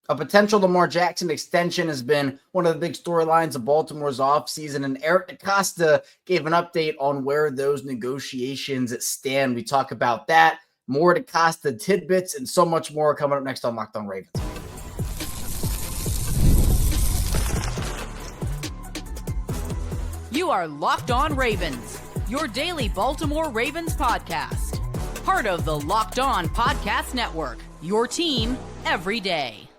A potential Lamar Jackson extension has been one of the big storylines of Baltimore's offseason, and Eric DeCosta gave an update on where those negotiations stand. We talk about that, more DeCosta tidbits, and so much more coming up next on Locked On Ravens. You are Locked On Ravens, your daily Baltimore Ravens podcast. Part of the Locked On Podcast Network, your team every day.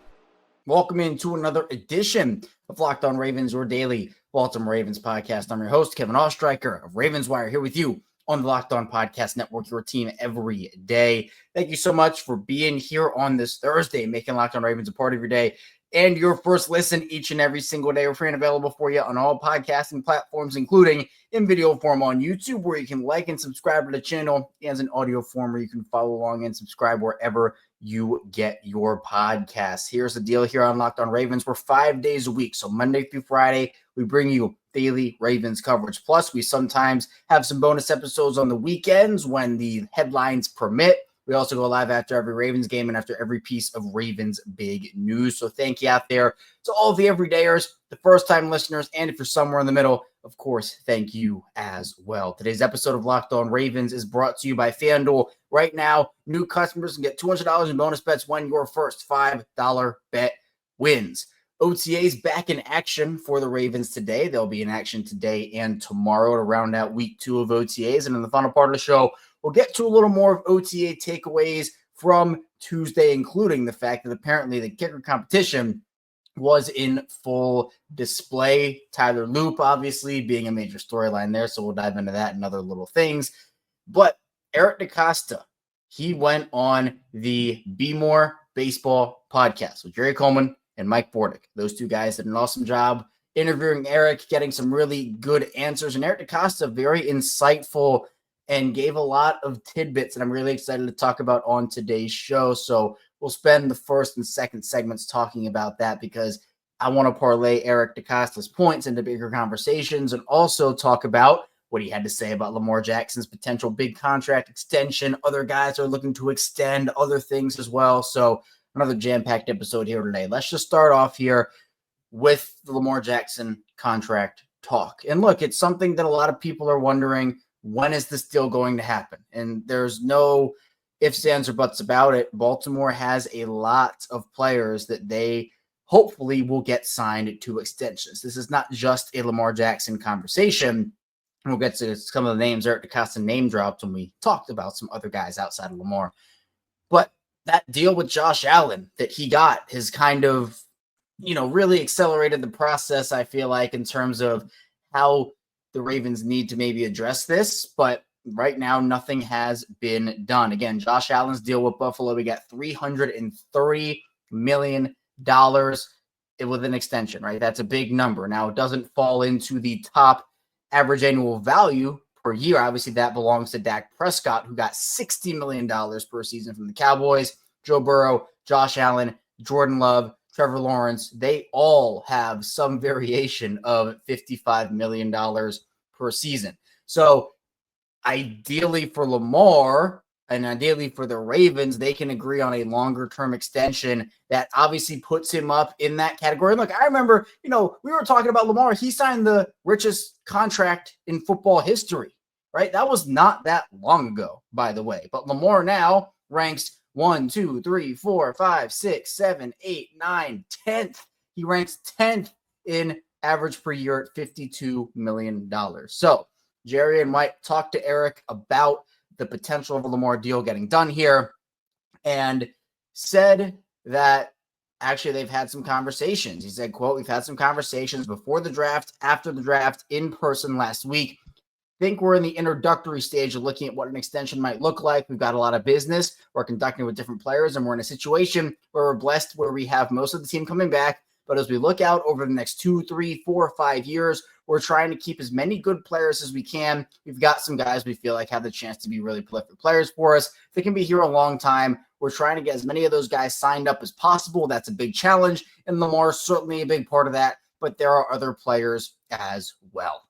Welcome into another edition of Locked On Ravens, your daily Baltimore Ravens podcast. I'm your host, Kevin Oestreicher of Ravens Wire, here with you on the Locked On Podcast Network, your team every day. Thank you so much for being here on this Thursday, making Locked On Ravens a part of your day and your first listen each and every single day. We're free and available for you on all podcasting platforms, including in video form on YouTube, where you can like and subscribe to the channel, and in audio form where you can follow along and subscribe wherever you get your podcasts. Here's the deal here on Locked On Ravens. We're 5 days a week, so Monday through Friday, we bring you daily Ravens coverage. Plus, we sometimes have some bonus episodes on the weekends when the headlines permit. We also go live after every Ravens game and after every piece of Ravens big news. So thank you out there to all of the everydayers, the first-time listeners, and if you're somewhere in the middle, of course, thank you as well. Today's episode of Locked On Ravens is brought to you by FanDuel. Right now, new customers can get $200 in bonus bets when your first $5 bet wins. OTAs back in action for the Ravens today. They'll be in action today and tomorrow to round out week 2 of OTAs. And in the final part of the show, we'll get to a little more of OTA takeaways from Tuesday, including the fact that apparently the kicker competition was in full display. Tyler Loop, obviously, being a major storyline there, so we'll dive into that and other little things. But Eric DeCosta, he went on the Be More Baseball podcast with Jerry Coleman and Mike Bordick. Those two guys did an awesome job interviewing Eric, getting some really good answers. And Eric DeCosta, very insightful and gave a lot of tidbits that I'm really excited to talk about on today's show. So we'll spend the first and second segments talking about that because I want to parlay Eric DeCosta's points into bigger conversations and also talk about what he had to say about Lamar Jackson's potential big contract extension. Other guys are looking to extend other things as well. So another jam-packed episode here today. Let's just start off here with the Lamar Jackson contract talk. And look, it's something that a lot of people are wondering, when is this deal going to happen? And there's no ifs, ands, or buts about it. Baltimore has a lot of players that they hopefully will get signed to extensions. This is not just a Lamar Jackson conversation. We'll get to some of the names Eric DeCosta name dropped when we talked about some other guys outside of Lamar. But that deal with Josh Allen that he got has kind of, really accelerated the process, I feel like, in terms of how the Ravens need to maybe address this. But right now, nothing has been done. Again, Josh Allen's deal with Buffalo, we got $330 million with an extension, right? That's a big number. Now, it doesn't fall into the top average annual value per year. Obviously, that belongs to Dak Prescott, who got $60 million per season from the Cowboys. Joe Burrow, Josh Allen, Jordan Love, Trevor Lawrence, they all have some variation of $55 million per season. So ideally for Lamar and ideally for the Ravens, they can agree on a longer-term extension that obviously puts him up in that category. Look, I remember, we were talking about Lamar. He signed the richest contract in football history, right? That was not that long ago, by the way. But Lamar now ranks 1, 2, 3, 4, 5, 6, 7, 8, 9, 10th. He ranks 10th in average per year at $52 million. So Jerry and Mike talked to Eric about the potential of a Lamar deal getting done here and said that actually they've had some conversations. He said, quote, "We've had some conversations before the draft, after the draft, in person last week. Think we're in the introductory stage of looking at what an extension might look like. We've got a lot of business we're conducting with different players, and we're in a situation where we're blessed where we have most of the team coming back. But as we look out over the next 2, 3, 4, 5 years, we're trying to keep as many good players as we can. We've got some guys we feel like have the chance to be really prolific players for us. They can be here a long time. We're trying to get as many of those guys signed up as possible. That's a big challenge, and Lamar's certainly a big part of that, but there are other players as well."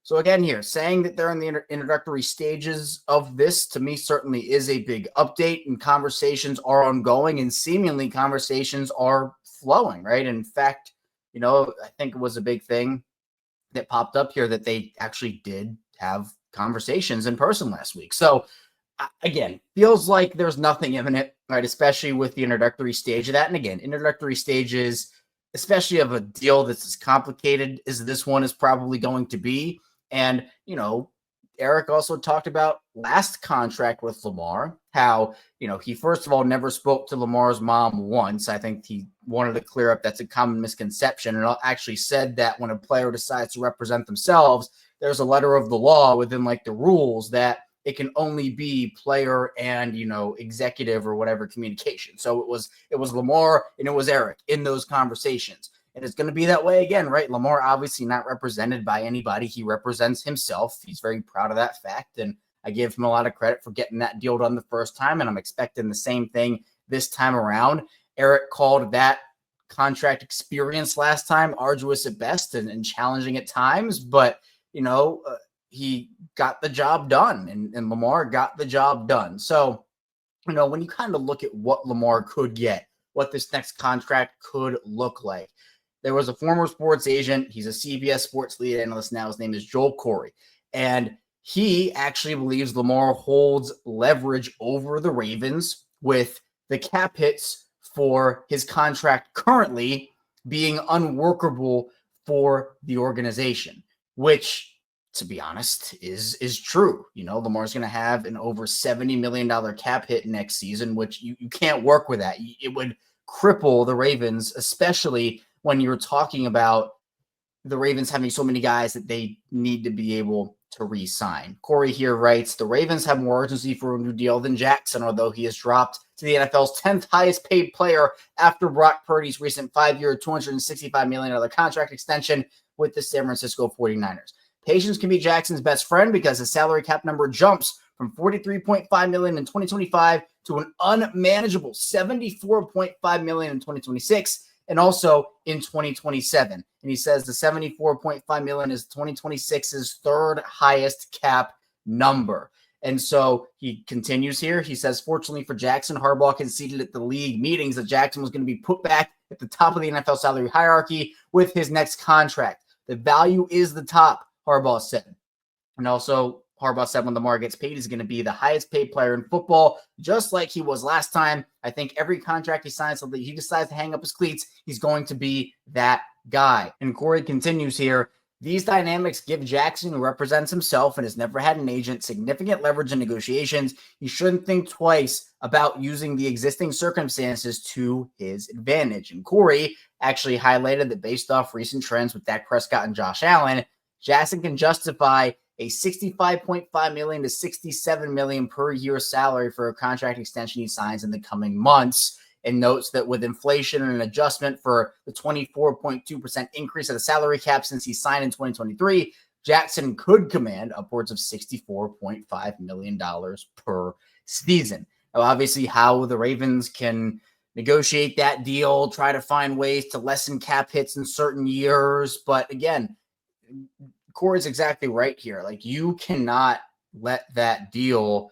So again here, saying that they're in the introductory stages of this, to me, certainly is a big update, and conversations are ongoing, and seemingly conversations are flowing, right? In fact, I think it was a big thing that popped up here that they actually did have conversations in person last week. So again, feels like there's nothing imminent, right? Especially with the introductory stage of that. And again, introductory stages, especially of a deal that's as complicated as this one is probably going to be. And, Eric also talked about last contract with Lamar, how, he first of all never spoke to Lamar's mom once. I think he wanted to clear up that's a common misconception, and actually said that when a player decides to represent themselves, there's a letter of the law within like the rules that it can only be player and, executive or whatever communication. So it was Lamar and it was Eric in those conversations. And it's going to be that way again, right? Lamar obviously not represented by anybody. He represents himself. He's very proud of that fact. And I give him a lot of credit for getting that deal done the first time. And I'm expecting the same thing this time around. Eric called that contract experience last time arduous at best and challenging at times. But, he got the job done and Lamar got the job done. So, when you kind of look at what Lamar could get, what this next contract could look like, there was a former sports agent. He's a CBS sports lead analyst now. His name is Joel Corey. And he actually believes Lamar holds leverage over the Ravens with the cap hits for his contract currently being unworkable for the organization, which, to be honest, is true. Lamar's going to have an over $70 million cap hit next season, which you can't work with that. It would cripple the Ravens, especially when you're talking about the Ravens having so many guys that they need to be able to re-sign. Corey here writes, the Ravens have more urgency for a new deal than Jackson, although he has dropped to the NFL's 10th highest paid player after Brock Purdy's recent 5-year, $265 million contract extension with the San Francisco 49ers. Patience can be Jackson's best friend because his salary cap number jumps from $43.5 million in 2025 to an unmanageable $74.5 million in 2026 and also in 2027. And he says the $74.5 million is 2026's third highest cap number. And so he continues here. He says, fortunately for Jackson, Harbaugh conceded at the league meetings that Jackson was going to be put back at the top of the NFL salary hierarchy with his next contract. The value is the top, Harbaugh said. And also, Harbaugh said when Lamar gets paid, he's going to be the highest paid player in football, just like he was last time. I think every contract he signs, so that he decides to hang up his cleats, he's going to be that guy. And Corey continues here. These dynamics give Jackson, who represents himself and has never had an agent, significant leverage in negotiations. He shouldn't think twice about using the existing circumstances to his advantage. And Corey actually highlighted that based off recent trends with Dak Prescott and Josh Allen, Jackson can justify a $65.5 million to $67 million per year salary for a contract extension he signs in the coming months, and notes that with inflation and an adjustment for the 24.2% increase of the salary cap since he signed in 2023, Jackson could command upwards of $64.5 million per season. Now, obviously, how the Ravens can negotiate that deal, try to find ways to lessen cap hits in certain years. But again, Corey's exactly right here. Like, you cannot let that deal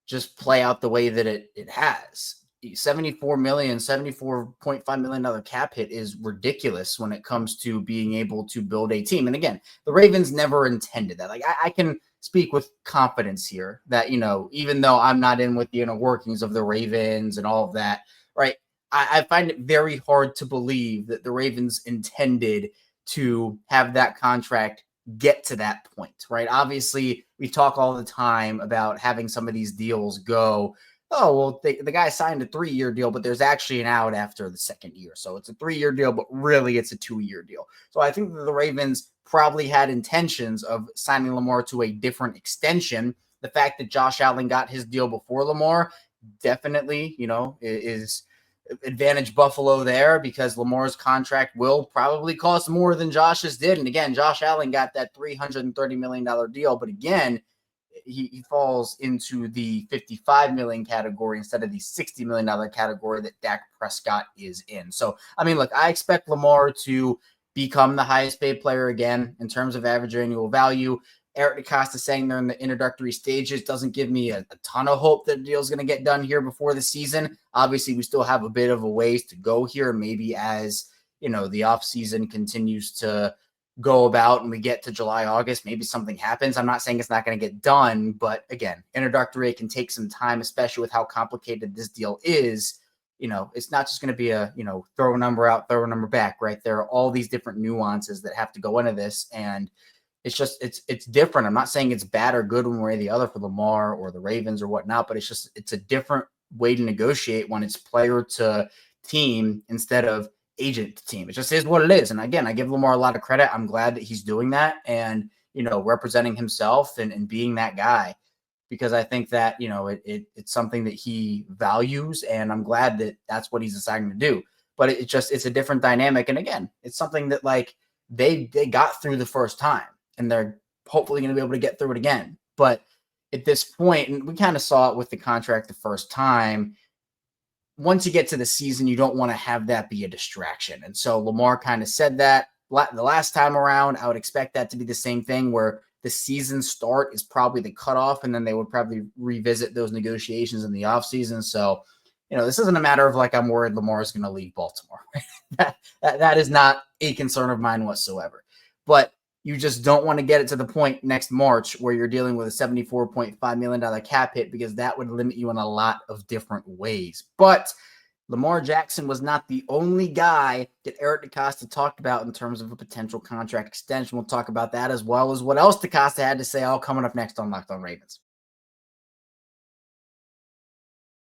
just play out the way that it has. $74.5 million cap hit is ridiculous when it comes to being able to build a team. And again, the Ravens never intended that. Like, I can speak with confidence here that, even though I'm not in with the inner workings of the Ravens and all of that, right? I find it very hard to believe that the Ravens intended to have that contract get to that point, right? Obviously, we talk all the time about having some of these deals go, oh, well, the guy signed a 3-year deal, but there's actually an out after the second year. So it's a 3-year deal, but really it's a 2-year deal. So I think that the Ravens probably had intentions of signing Lamar to a different extension. The fact that Josh Allen got his deal before Lamar definitely, is advantage Buffalo there, because Lamar's contract will probably cost more than Josh's did. And again, Josh Allen got that $330 million deal, but again, he falls into the $55 million category instead of the $60 million category that Dak Prescott is in. So, I mean, look, I expect Lamar to become the highest paid player again in terms of average annual value. Eric DeCosta saying they're in the introductory stages doesn't give me a ton of hope that the deal is going to get done here before the season. Obviously, we still have a bit of a ways to go here. Maybe as, the offseason continues to go about and we get to July, August, maybe something happens. I'm not saying it's not going to get done, but again, introductory, it can take some time, especially with how complicated this deal is. It's not just going to be a, throw a number out, throw a number back, right? There are all these different nuances that have to go into this. And it's different. I'm not saying it's bad or good one way or the other for Lamar or the Ravens or whatnot, but it's a different way to negotiate when it's player to team instead of agent to team. It just is what it is. And again, I give Lamar a lot of credit. I'm glad that he's doing that and, representing himself and being that guy, because I think that, it's something that he values, and I'm glad that that's what he's deciding to do. But it's a different dynamic. And again, it's something that they got through the first time, and they're hopefully going to be able to get through it again. But at this point, and we kind of saw it with the contract the first time, once you get to the season, you don't want to have that be a distraction. And so Lamar kind of said that the last time around. I would expect that to be the same thing, where the season start is probably the cutoff, and then they would probably revisit those negotiations in the offseason. So, this isn't a matter of I'm worried Lamar is going to leave Baltimore. that is not a concern of mine whatsoever. But you just don't want to get it to the point next March where you're dealing with a $74.5 million cap hit, because that would limit you in a lot of different ways. But Lamar Jackson was not the only guy that Eric DeCosta talked about in terms of a potential contract extension. We'll talk about that, as well as what else DeCosta had to say, all coming up next on Locked On Ravens.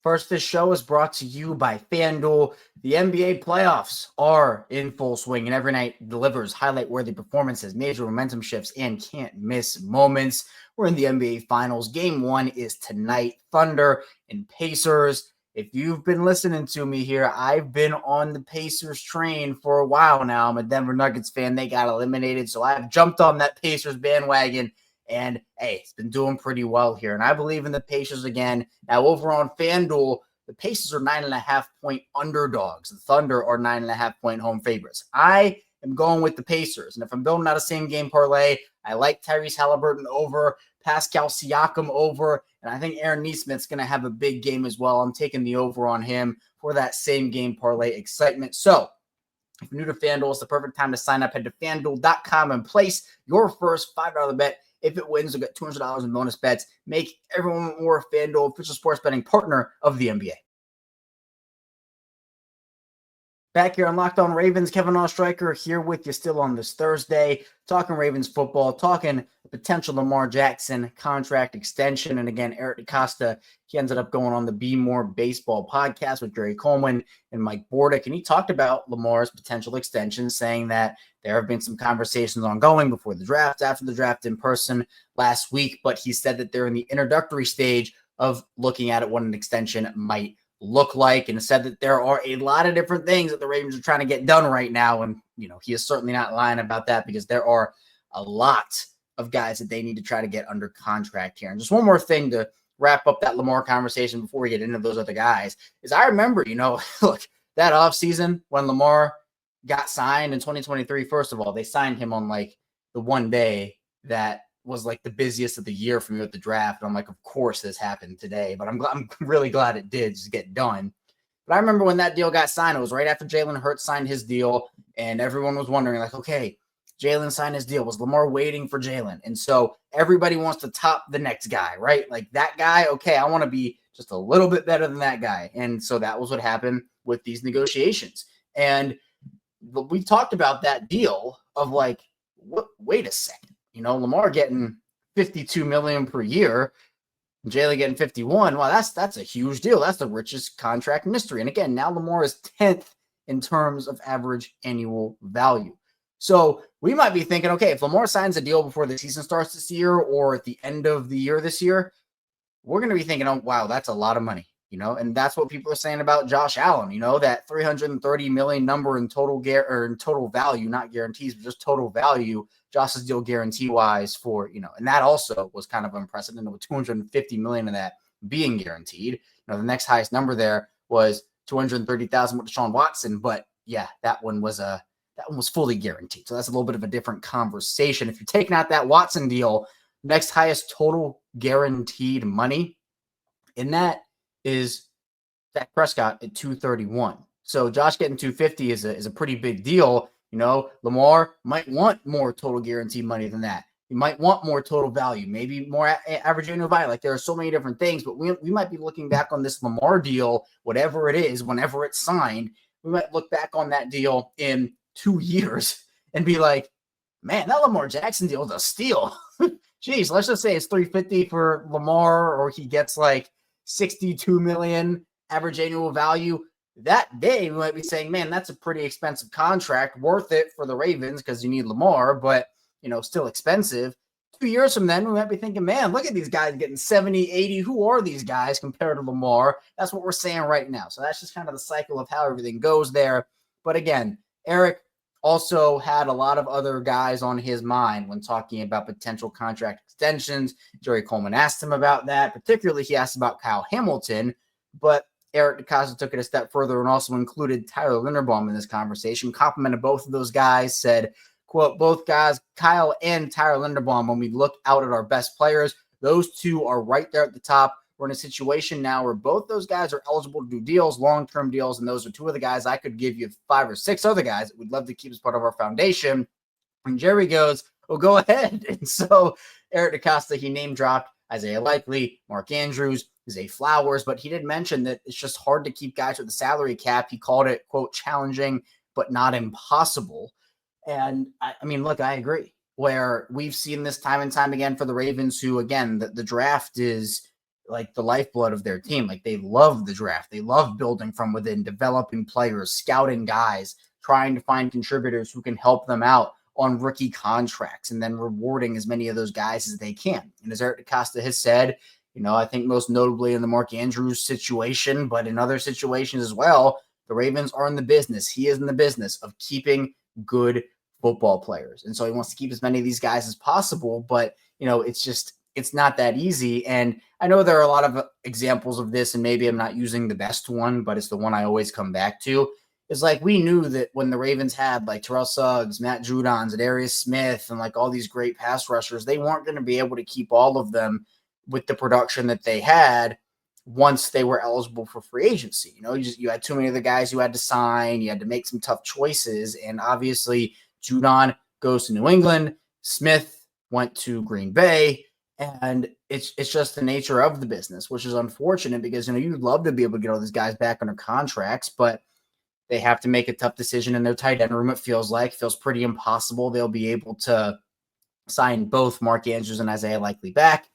First, this show is brought to you by FanDuel. The NBA playoffs are in full swing, and every night delivers highlight-worthy performances, major momentum shifts, and can't-miss moments. We're in the NBA Finals. Game 1 is tonight. Thunder and Pacers. If you've been listening to me here, I've been on the Pacers train for a while now. I'm a Denver Nuggets fan. They got eliminated, so I've jumped on that Pacers bandwagon. And, hey, it's been doing pretty well here. And I believe in the Pacers again. Now, over on FanDuel, the Pacers are 9.5-point underdogs. The Thunder are 9.5-point home favorites. I am going with the Pacers. And if I'm building out a same-game parlay, I like Tyrese Halliburton over, Pascal Siakam over, and I think Aaron Nesmith's going to have a big game as well. I'm taking the over on him for that same-game parlay excitement. So, if you're new to FanDuel, it's the perfect time to sign up. Head to FanDuel.com and place your first $5 bet. If it wins, you'll get $200 in bonus bets. Make everyone more FanDuel, official sports betting partner of the NBA. Back here on Locked On Ravens, Kevin Oestreicher here with you still on this Thursday, talking Ravens football, talking the potential Lamar Jackson contract extension. And again, Eric DeCosta, he ended up going on the Be More Baseball podcast with Jerry Coleman and Mike Bordick, and he talked about Lamar's potential extension, saying that there have been some conversations ongoing before the draft, after the draft in person last week, but he said that they're in the introductory stage of looking at it, what an extension might look like, and said that there are a lot of different things that the Ravens are trying to get done right now. And, he is certainly not lying about that, because there are a lot of guys that they need to try to get under contract here. And just one more thing to wrap up that Lamar conversation before we get into those other guys is I remember, look, that offseason when Lamar got signed in 2023, first of all, they signed him on the one day that was the busiest of the year for me with the draft. And I'm like, of course this happened today, but I'm really glad it did just get done. But I remember when that deal got signed, it was right after Jalen Hurts signed his deal, and everyone was wondering okay, Jalen signed his deal. Was Lamar waiting for Jalen? And so everybody wants to top the next guy, right? That guy, okay, I want to be just a little bit better than that guy. And so that was what happened with these negotiations. And we talked about that deal of wait a second. Lamar getting $52 million per year, Jalen getting 51. Wow, that's a huge deal. That's the richest contract in history. And again, now Lamar is 10th in terms of average annual value. So we might be thinking, okay, if Lamar signs a deal before the season starts this year or at the end of the year this year, we're going to be thinking, oh, wow, that's a lot of money. And that's what people are saying about Josh Allen, that $330 million number in total in total value, not guarantees, but just total value. Josh's deal guarantee-wise for, and that also was kind of unprecedented with $250 million of that being guaranteed. The next highest number there was $230,000 with Deshaun Watson, but yeah, that one was fully guaranteed. So that's a little bit of a different conversation. If you're taking out that Watson deal, Next highest total guaranteed money in that is Dak Prescott at 231. So Josh getting 250 is a pretty big deal. Lamar might want more total guaranteed money than that. You might want more total value, maybe more average annual value. Like, there are so many different things, but we might be looking back on this Lamar deal, whatever it is, whenever it's signed, we might look back on that deal in 2 years and be like, man, that Lamar Jackson deal is a steal. Jeez, let's just say it's 350 for Lamar, or he gets like 62 million average annual value. That day, we might be saying, man, that's a pretty expensive contract, worth it for the Ravens because you need Lamar, but still expensive. 2 years from then, we might be thinking, man, look at these guys getting 70, 80. Who are these guys compared to Lamar? That's what we're saying right now. So that's just kind of the cycle of how everything goes there. But again, Eric also had a lot of other guys on his mind when talking about potential contract extensions. Jerry Coleman asked him about that. Particularly, he asked about Kyle Hamilton. But Eric DeCosta took it a step further and also included Tyler Linderbaum in this conversation, complimented both of those guys, said, quote, both guys, Kyle and Tyler Linderbaum, when we look out at our best players, those two are right there at the top. We're in a situation now where both those guys are eligible to do deals, long-term deals, and those are two of the guys. I could give you 5 or 6 other guys that we'd love to keep as part of our foundation. And Jerry goes, well, go ahead. And so Eric DeCosta, he name-dropped Isaiah Likely, Mark Andrews, Zay Flowers, but he did mention that it's just hard to keep guys with the salary cap. He called it, quote, challenging, but not impossible. And I mean, look, I agree. Where we've seen this time and time again for the Ravens, who, again, the draft is like the lifeblood of their team. Like, they love the draft. They love building from within, developing players, scouting guys, trying to find contributors who can help them out on rookie contracts, and then rewarding as many of those guys as they can. And as Eric DeCosta has said, I think most notably in the Mark Andrews situation, but in other situations as well, the Ravens are in the business. He is in the business of keeping good football players. And so he wants to keep as many of these guys as possible, but it's not that easy. And I know there are a lot of examples of this, and maybe I'm not using the best one, but it's the one I always come back to. It's like, we knew that when the Ravens had like Terrell Suggs, Matt Judon, Zadarius Smith, and like all these great pass rushers, they weren't going to be able to keep all of them with the production that they had once they were eligible for free agency. You had too many of the guys you had to sign. You had to make some tough choices. And obviously, Judon goes to New England. Smith went to Green Bay. And it's just the nature of the business, which is unfortunate because, you'd love to be able to get all these guys back under contracts, but they have to make a tough decision in their tight end room. It feels pretty impossible. They'll be able to sign both Mark Andrews and Isaiah Likely back.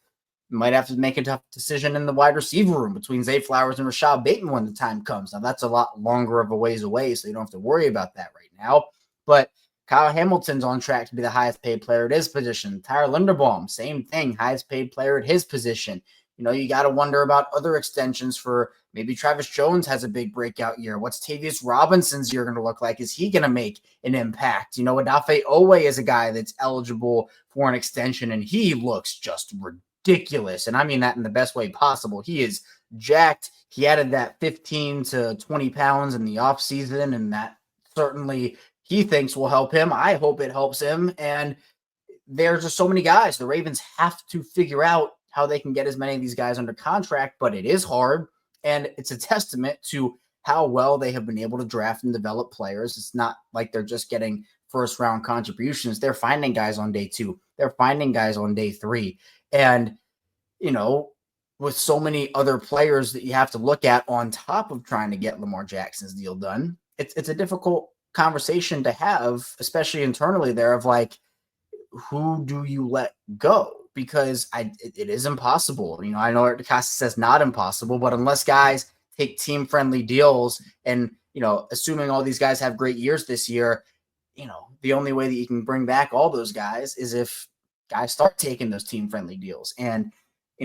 Might have to make a tough decision in the wide receiver room between Zay Flowers and Rashod Bateman when the time comes. Now, that's a lot longer of a ways away, so you don't have to worry about that right now. But Kyle Hamilton's on track to be the highest paid player at his position. Tyler Linderbaum, same thing, highest paid player at his position. You got to wonder about other extensions for maybe Travis Jones has a big breakout year. What's Tavius Robinson's year going to look like? Is he going to make an impact? Odafe Owe is a guy that's eligible for an extension, and he looks just ridiculous. And I mean that in the best way possible. He is jacked. He added that 15 to 20 pounds in the offseason, and that certainly he thinks will help him. I hope it helps him. And there's just so many guys. The Ravens have to figure out how they can get as many of these guys under contract, but it is hard. And it's a testament to how well they have been able to draft and develop players. It's not like they're just getting first round contributions. They're finding guys on day 2. They're finding guys on day 3. And, with so many other players that you have to look at on top of trying to get Lamar Jackson's deal done, it's a difficult conversation to have, especially internally there, of like, who do you let go? Because it is impossible. I know Eric DeCosta says not impossible, but unless guys take team-friendly deals and, assuming all these guys have great years this year, the only way that you can bring back all those guys is if guys start taking those team-friendly deals. And,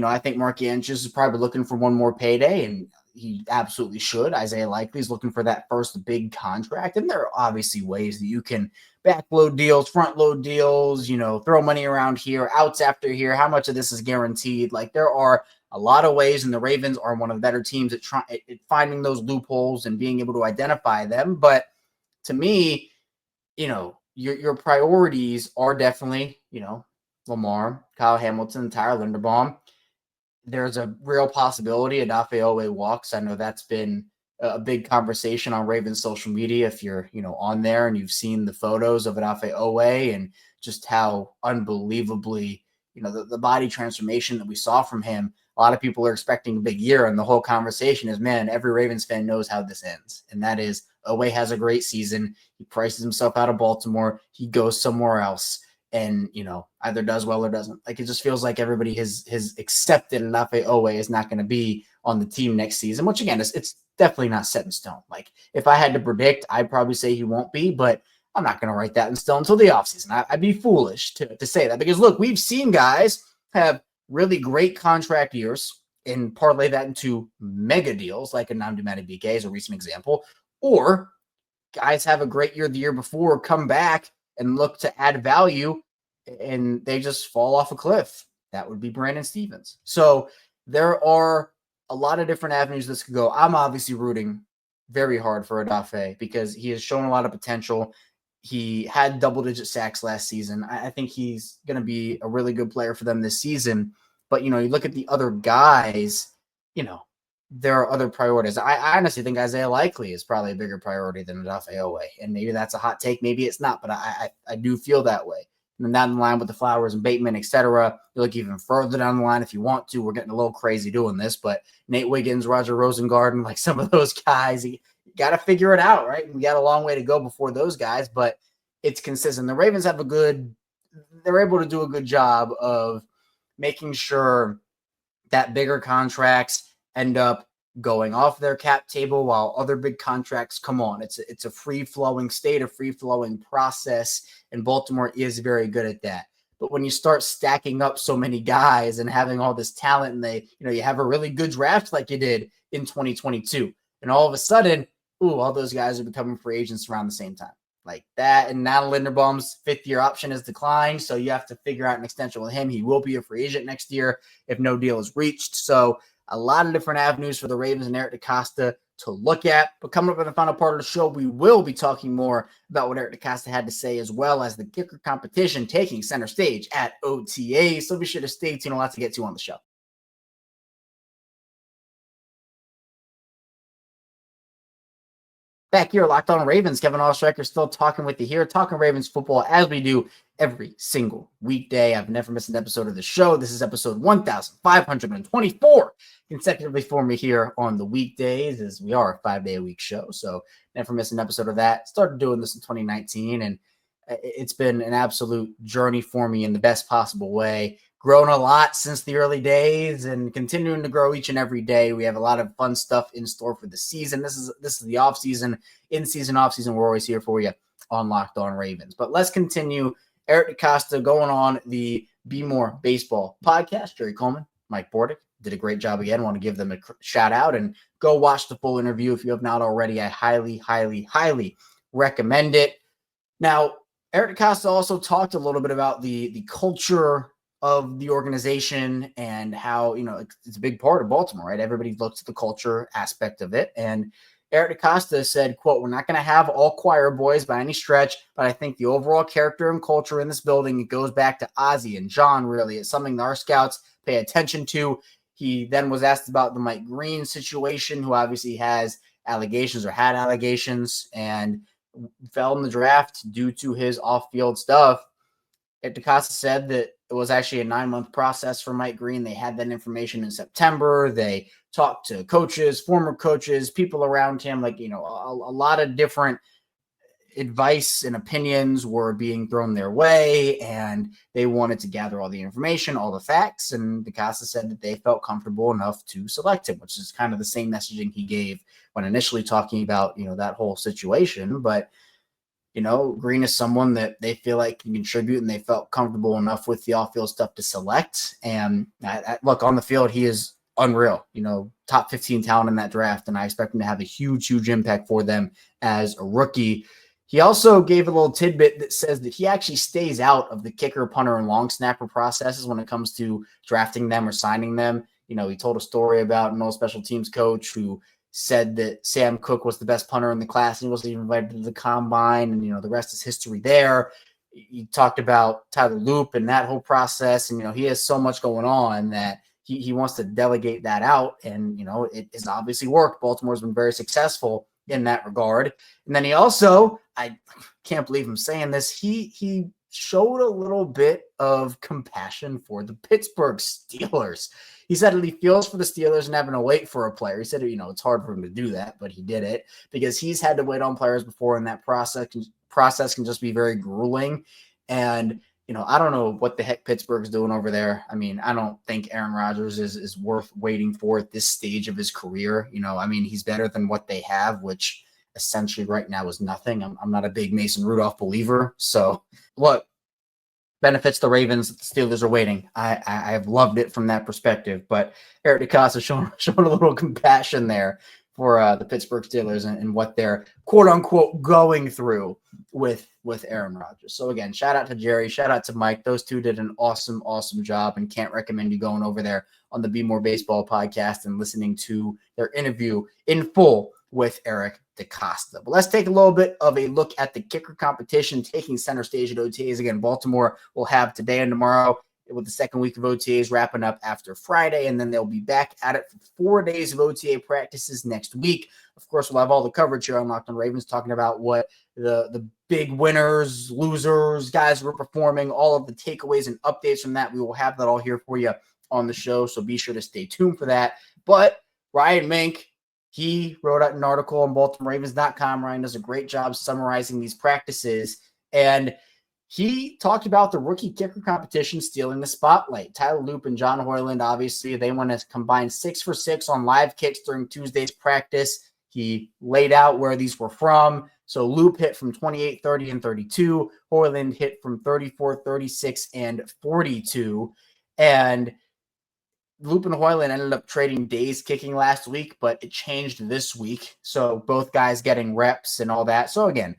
I think Mark Andrews is probably looking for one more payday, and he absolutely should. Isaiah Likely is looking for that first big contract. And there are obviously ways that you can backload deals, front load deals, throw money around here, outs after here. How much of this is guaranteed? Like, there are a lot of ways, and the Ravens are one of the better teams at finding those loopholes and being able to identify them. But to me, your priorities are definitely, Lamar, Kyle Hamilton, Tyler Linderbaum, there's a real possibility Odafe Owe walks. I know that's been a big conversation on Ravens social media. If you're, on there and you've seen the photos of Odafe Owe and just how unbelievably, the body transformation that we saw from him, a lot of people are expecting a big year. And the whole conversation is, man, every Ravens fan knows how this ends. And that is Owe has a great season. He prices himself out of Baltimore. He goes somewhere else and, either does well or doesn't. Like, it just feels like everybody has accepted Odafe Owe is not going to be on the team next season, which again, it's definitely not set in stone. Like, if I had to predict, I'd probably say he won't be, but I'm not going to write that in stone until the offseason. I'd be foolish to say that because, look, we've seen guys have really great contract years and parlay that into mega deals, like a Nnamdi Madubuike is a recent example, or guys have a great year the year before, come back and look to add value, and they just fall off a cliff. That would be Brandon Stevens. So there are a lot of different avenues this could go. I'm obviously rooting very hard for Odafe because he has shown a lot of potential. He had double-digit sacks last season. I think he's going to be a really good player for them this season. But, you look at the other guys, there are other priorities. I honestly think Isaiah Likely is probably a bigger priority than Odafe Owe. And maybe that's a hot take. Maybe it's not, but I do feel that way. And then down the line with the Flowers and Bateman, et cetera, you look even further down the line if you want to. We're getting a little crazy doing this, but Nate Wiggins, Roger Rosengarten, like some of those guys, you got to figure it out, right? We got a long way to go before those guys, but it's consistent. The Ravens have they're able to do a good job of making sure that bigger contracts end up going off their cap table while other big contracts come on. It's a free-flowing state, a free-flowing process, and Baltimore is very good at that. But when you start stacking up so many guys and having all this talent, and you have a really good draft like you did in 2022, and all of a sudden, all those guys are becoming free agents around the same time. Like that, and now Linderbaum's fifth-year option has declined, so you have to figure out an extension with him. He will be a free agent next year if no deal is reached. So a lot of different avenues for the Ravens and Eric DeCosta to look at. But coming up in the final part of the show, we will be talking more about what Eric DeCosta had to say, as well as the kicker competition taking center stage at OTAs. So be sure to stay tuned. A lot to get to on the show. Back here, Locked On Ravens. Kevin Oestreicher still talking with you here, talking Ravens football as we do every single weekday. I've never missed an episode of the show. This is episode 1,524 consecutively for me here on the weekdays, as we are a 5-day-a-week show. So never miss an episode of that. Started doing this in 2019, and it's been an absolute journey for me in the best possible way. Grown a lot since the early days and continuing to grow each and every day. We have a lot of fun stuff in store for the season. This is the off season, in season, off season. We're always here for you on Locked On Ravens. But let's continue. Eric DeCosta going on the Be More Baseball podcast. Jerry Coleman, Mike Bordick did a great job again. I want to give them a shout out and go watch the full interview if you have not already. I highly, highly, highly recommend it. Now, Eric DeCosta also talked a little bit about the culture of the organization and how, it's a big part of Baltimore, right? Everybody looks at the culture aspect of it. And Eric DeCosta said, quote, "We're not going to have all choir boys by any stretch, but I think the overall character and culture in this building, it goes back to Ozzie and John, really. It's something that our scouts pay attention to." He then was asked about the Mike Green situation, who obviously has allegations or had allegations and fell in the draft due to his off-field stuff. DeCosta said that it was actually a 9-month process for Mike Green. They had that information in September. They talked to coaches, former coaches, people around him, a lot of different advice and opinions were being thrown their way, and they wanted to gather all the information, all the facts, and DeCosta said that they felt comfortable enough to select him, which is kind of the same messaging he gave when initially talking about, that whole situation. But Green is someone that they feel like can contribute, and they felt comfortable enough with the off-field stuff to select. And look, on the field, he is unreal, top 15 talent in that draft, and I expect him to have a huge, huge impact for them as a rookie. He also gave a little tidbit that says that he actually stays out of the kicker, punter, and long snapper processes when it comes to drafting them or signing them. He told a story about an old special teams coach who said that Sam Cook was the best punter in the class, and he wasn't even invited to the combine, and the rest is history there. you talked about Tyler Loop and that whole process. And, he has so much going on that he wants to delegate that out. And, it has obviously worked. Baltimore's been very successful in that regard. And then he also, I can't believe I'm saying this, he showed a little bit of compassion for the Pittsburgh Steelers. He said that he feels for the Steelers and having to wait for a player. He said, it's hard for him to do that, but he did it because he's had to wait on players before, and that process can just be very grueling. And, I don't know what the heck Pittsburgh's doing over there. I mean, I don't think Aaron Rodgers is worth waiting for at this stage of his career. He's better than what they have, which essentially right now is nothing. I'm not a big Mason Rudolph believer. So, look, benefits the Ravens. The Steelers are waiting. I have loved it from that perspective. But Eric DeCosta showing a little compassion there for the Pittsburgh Steelers and what they're quote unquote going through with Aaron Rodgers. So again, shout out to Jerry, shout out to Mike. Those two did an awesome job, and can't recommend you going over there on the Be More Baseball podcast and listening to their interview in full with Eric DeCosta. But let's take a little bit of a look at the kicker competition taking center stage at OTAs. Again, Baltimore will have today and tomorrow, with the second week of OTAs wrapping up after Friday, and then they'll be back at it for 4 days of OTA practices next week. Of course, we'll have all the coverage here on Locked On Ravens, talking about what the big winners, losers, guys who are performing, all of the takeaways and updates from that. We will have that all here for you on the show, so be sure to stay tuned for that. But Ryan Mink, he wrote out an article on BaltimoreRavens.com. Ryan does a great job summarizing these practices, and he talked about the rookie kicker competition stealing the spotlight. Tyler Loop and John Hoyland, obviously, they want to combine 6 for 6 on live kicks during Tuesday's practice. He laid out where these were from. So Loop hit from 28, 30, and 32. Hoyland hit from 34, 36, and 42. And Loop and Hoyland ended up trading days kicking last week, but it changed this week. So both guys getting reps and all that. So again,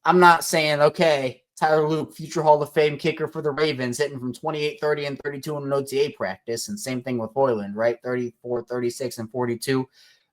I'm not saying, okay, Tyler Loop, future Hall of Fame kicker for the Ravens, hitting from 28, 30, and 32 in an OTA practice. And same thing with Hoyland, right? 34, 36, and 42.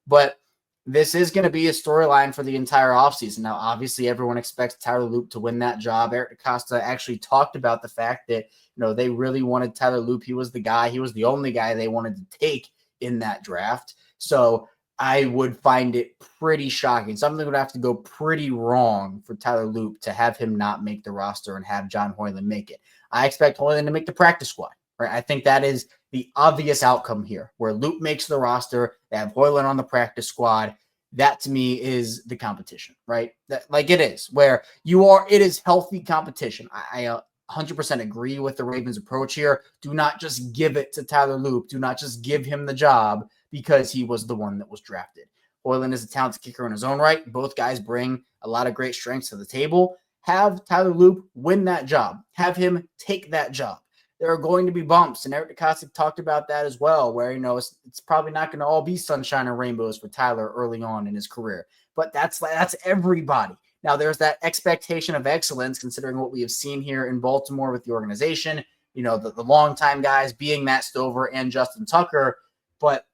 But this is going to be a storyline for the entire offseason. Now, obviously, everyone expects Tyler Loop to win that job. Eric DeCosta actually talked about the fact that, they really wanted Tyler Loop. He was the guy. He was the only guy they wanted to take in that draft. So I would find it pretty shocking. Something would have to go pretty wrong for Tyler Loop to have him not make the roster and have John Hoyland make it. I expect Hoyland to make the practice squad, right? I think that is the obvious outcome here, where Loop makes the roster, they have Hoyland on the practice squad. That to me is the competition, right? Like it is, where it is healthy competition. I 100% agree with the Ravens approach here. Do not just give it to Tyler Loop. Do not just give him the job because he was the one that was drafted. Hoyland is a talented kicker in his own right. Both guys bring a lot of great strengths to the table. Have Tyler Loop win that job. Have him take that job. There are going to be bumps, and Eric DeCosta talked about that as well, where, it's probably not going to all be sunshine and rainbows for Tyler early on in his career. But that's everybody. Now, there's that expectation of excellence, considering what we have seen here in Baltimore with the organization, the longtime guys being Matt Stover and Justin Tucker. But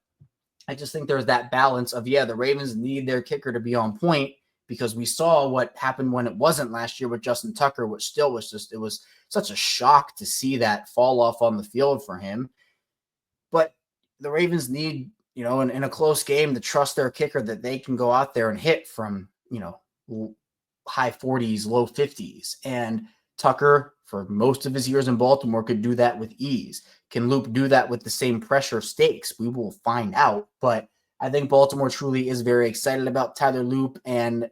I just think there's that balance of, the Ravens need their kicker to be on point, because we saw what happened when it wasn't last year with Justin Tucker, which still was it was such a shock to see that fall off on the field for him. But the Ravens need, in a close game, to trust their kicker that they can go out there and hit from, high 40s, low 50s. And Tucker, for most of his years in Baltimore, could do that with ease. Can Loop do that with the same pressure stakes? We will find out. But I think Baltimore truly is very excited about Tyler Loop. And,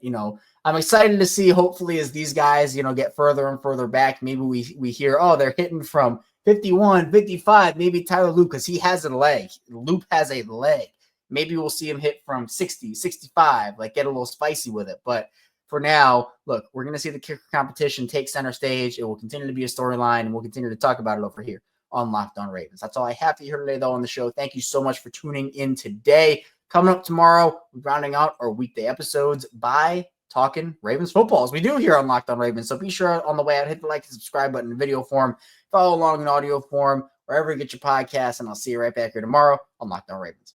I'm excited to see, hopefully, as these guys, get further and further back, maybe we hear, they're hitting from 51, 55, maybe Tyler Loop, because he has a leg. Loop has a leg. Maybe we'll see him hit from 60, 65, get a little spicy with it. But for now, look, we're going to see the kicker competition take center stage. It will continue to be a storyline, and we'll continue to talk about it over here on Locked On Ravens. That's all I have for you here today, though, on the show. Thank you so much for tuning in today. Coming up tomorrow, rounding out our weekday episodes by talking Ravens football, as we do here on Locked On Ravens. So be sure on the way out, hit the like and subscribe button in video form, follow along in audio form, wherever you get your podcasts, and I'll see you right back here tomorrow on Locked On Ravens.